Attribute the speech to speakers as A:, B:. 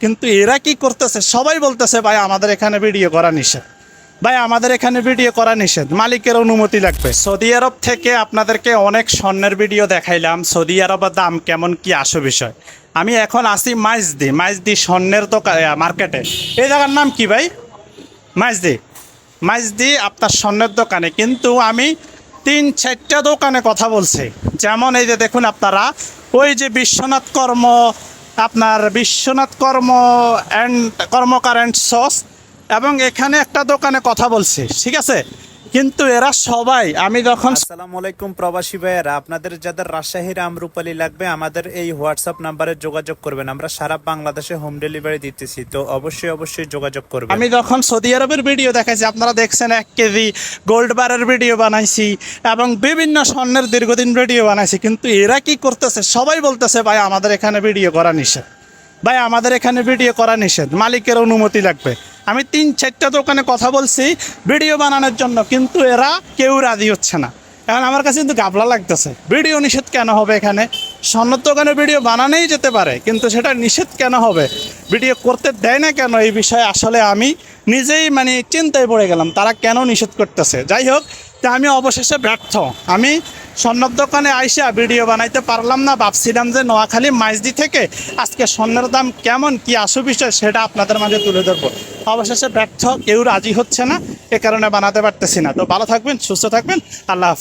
A: কিন্তু এরা কি করতেছে, সবাই বলতেছে ভাই আমাদের এখানে ভিডিও করা নিষেধ, ভাই আমাদের এখানে ভিডিও করা নিষেধ, মালিকের অনুমতি লাগবে। সৌদি আরব থেকে আপনাদেরকে অনেক স্বর্ণের ভিডিও দেখাইলাম, সৌদি আরবের দাম কেমন কি আসো বিষয়। আমি এখন আসি মাইজদি স্বর্ণের দোকান মার্কেটে। এই জায়গার নাম কি ভাই? মাইজদি আপনার স্বর্ণের দোকানে। কিন্তু আমি 3-4টা দোকানে কথা বলছি, যেমন এই যে দেখুন আপনারা, ওই যে বিশ্বনাথ কর্ম কর্মকার অ্যান্ড সস, এবং এখানে একটা দোকানে কথা বলছি, ঠিক আছে। কিন্তু এরা সবাই, আমি যখন
B: আসসালামু আলাইকুম প্রবাসী ভাইয়েরা, আপনাদের যাদের রাজশাহীর আমরুপালি লাগবে আমাদের এই হোয়াটসঅ্যাপ নাম্বারে যোগাযোগ করবেন। আমরা সারা বাংলাদেশে হোম ডেলিভারি দিতেছি, তো অবশ্যই যোগাযোগ করবেন।
A: আমি যখন সৌদি আরবের ভিডিও দেখাইছি, আপনারা দেখছেন 1 কেজি গোল্ড বারের ভিডিও বানাইছি এবং বিভিন্ন স্বর্ণের দীর্ঘদিন ভিডিও বানাইছি। কিন্তু এরা কি করতেছে, সবাই বলতেছে ভাই আমাদের এখানে ভিডিও করা নিষেধ, ভাই আমাদের এখানে ভিডিও করা নিষেধ, মালিকের অনুমতি লাগবে। আমি 3-4টা দোকানে কথা বলছি ভিডিও বানানোর জন্য, কিন্তু এরা কেউ রাজি হচ্ছে না। এখন আমার কাছে কিন্তু গাবলা লাগতেছে, ভিডিও নিষেধ কেন হবে? এখানে স্বর্ণের দোকানে ভিডিও বানানোই যেতে পারে, কিন্তু সেটা নিষেধ কেন হবে? ভিডিও করতে দেয় না কেন? এই বিষয়ে আসলে আমি নিজেই চিন্তায় পড়ে গেলাম, তারা কেন নিষেধ করতেছে। যাই হোক, তা আমি অবশেষে ব্যর্থ। আমি স্বর্ণের দোকানে আইসা ভিডিও বানাইতে পারলাম না। ভাবছিলাম যে নোয়াখালী মাইজদি থেকে আজকে স্বর্ণের দাম কেমন কি আসো বিষয় সেটা আপনাদের মাঝে তুলে ধরবো। অবশেষে ব্যর্থ, কেউ রাজি হচ্ছে না, এ কারণে বানাতে পারতেছি না। তো ভালো থাকবেন, সুস্থ থাকবেন, আল্লাহ হাফেজ।